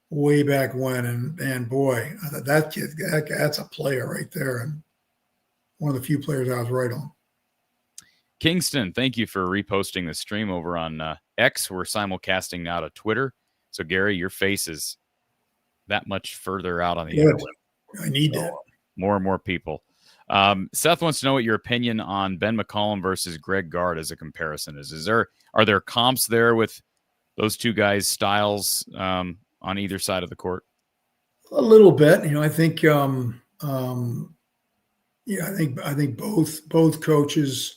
way back when, and boy, that kid, that's a player right there, and one of the few players I was right on. Kingston, thank you for reposting the stream over on X. We're simulcasting now to Twitter. So, Gary, your face is that much further out on the internet. I need that. More and more people. Seth wants to know what your opinion on Ben McCollum versus Greg Gard as a comparison is. Are there comps there with those two guys' styles on either side of the court? A little bit. I think I think both coaches,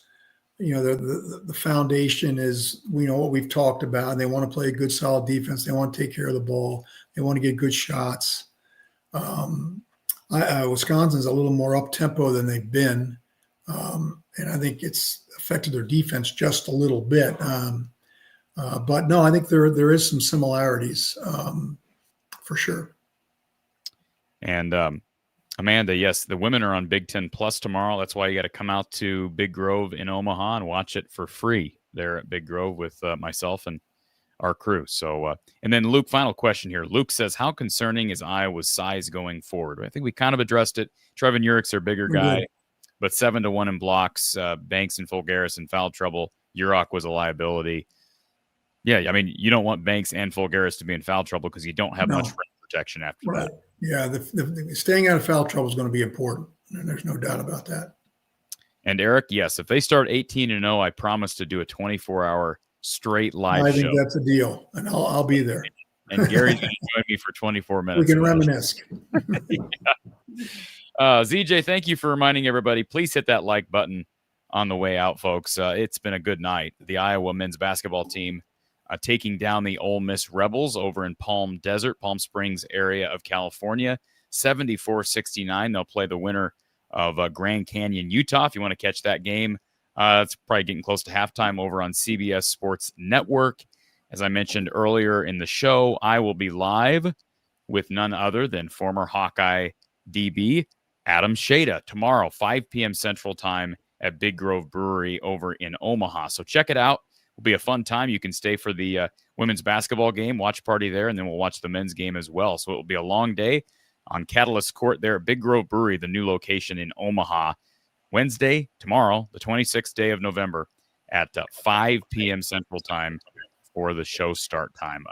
the foundation is, what we've talked about. They want to play a good, solid defense. They want to take care of the ball. They want to get good shots. Wisconsin's a little more up tempo than they've been, and I think it's affected their defense just a little bit. But no, I think there is some similarities for sure. And Amanda, yes, the women are on Big Ten Plus tomorrow. That's why you got to come out to Big Grove in Omaha and watch it for free there at Big Grove with myself and our crew. So, and then Luke, final question here. Luke says, how concerning is Iowa's size going forward? I think we kind of addressed it. Trevin Urick's their bigger guy, but 7-1 in blocks. Banks and Fulgaris in foul trouble. Urick was a liability. Yeah, I mean, you don't want Banks and Fulgaris to be in foul trouble because you don't have much rim protection after that. Yeah, the staying out of foul trouble is going to be important, and there's no doubt about that. And Eric, yes, if they start 18-0, I promise to do a 24-hour straight live show. I think that's a deal, and I'll be there. And Gary's going to join me for 24 minutes. We can reminisce. ZJ, thank you for reminding everybody. Please hit that like button on the way out, folks. It's been a good night. The Iowa men's basketball team taking down the Ole Miss Rebels over in Palm Springs area of California, 74-69. They'll play the winner of Grand Canyon, Utah. If you want to catch that game, it's probably getting close to halftime over on CBS Sports Network. As I mentioned earlier in the show, I will be live with none other than former Hawkeye DB Adam Shada tomorrow, 5 p.m. Central Time at Big Grove Brewery over in Omaha. So check it out. It'll be a fun time. You can stay for the women's basketball game, watch party there, and then we'll watch the men's game as well. So it will be a long day on Catalyst Court there at Big Grove Brewery, the new location in Omaha. Wednesday, tomorrow, the 26th day of November at 5 p.m. Central Time for the show start time.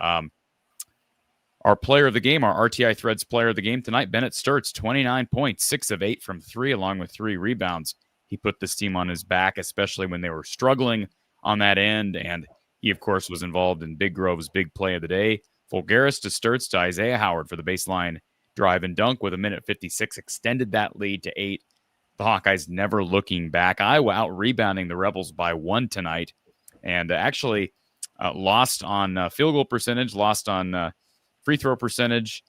Our player of the game, our RTI Threads player of the game tonight, Bennett Sturts, 29 points, 6 of 8 from 3, along with 3 rebounds. He put this team on his back, especially when they were struggling on that end, and he, of course, was involved in Big Grove's big play of the day. Fulgaris to Sturts to Isaiah Howard for the baseline drive and dunk with 1:56, extended that lead to 8. The Hawkeyes never looking back. Iowa out-rebounding the Rebels by 1 tonight, and actually lost on field goal percentage, lost on free throw percentage,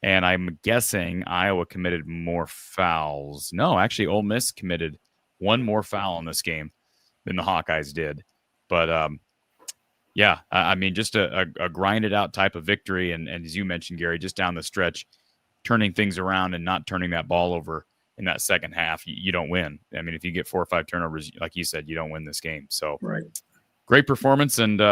and I'm guessing Iowa committed more fouls. No, actually, Ole Miss committed 1 more foul in this game than the Hawkeyes did. But, yeah, I mean, just a grinded out type of victory. And as you mentioned, Gary, just down the stretch, turning things around and not turning that ball over in that second half, you don't win. I mean, if you get 4 or 5 turnovers, like you said, you don't win this game. So great performance and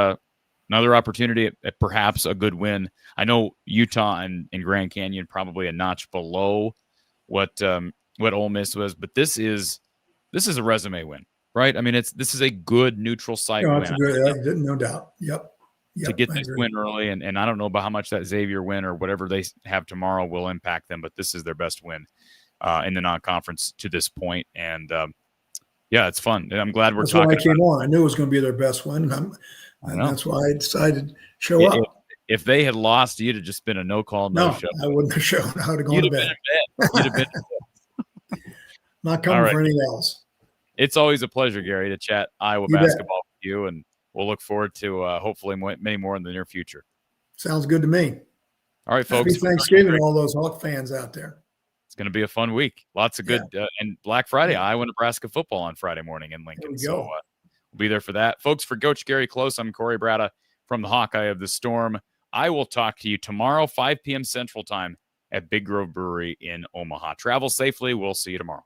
another opportunity at perhaps a good win. I know Utah and Grand Canyon probably a notch below what Ole Miss was, but this is a resume win. Right, I mean, this is a good neutral site win. Good, no doubt. Yep. To get this win early, and I don't know about how much that Xavier win or whatever they have tomorrow will impact them, but this is their best win in the non-conference to this point. And yeah, it's fun. And I'm glad we're That's talking why I about came on. I knew it was going to be their best win, and that's why I decided to show up. If they had lost, you'd have just been a no-call, No, no-show. I wouldn't have shown. I would have gone You'd to have been bed. in bed. You'd have been Not coming All right. for anything else. It's always a pleasure, Gary, to chat Iowa You bet. basketball with you, and we'll look forward to hopefully many more in the near future. Sounds good to me. All right, folks. Happy Thanksgiving to all those Hawk fans out there. It's going to be a fun week. Lots of good and Black Friday, Iowa, Nebraska football on Friday morning in Lincoln. So we'll be there for that. Folks, for Coach Gary Close, I'm Corey Bratta from the Hawkeye of the Storm. I will talk to you tomorrow, 5 p.m. Central Time at Big Grove Brewery in Omaha. Travel safely. We'll see you tomorrow.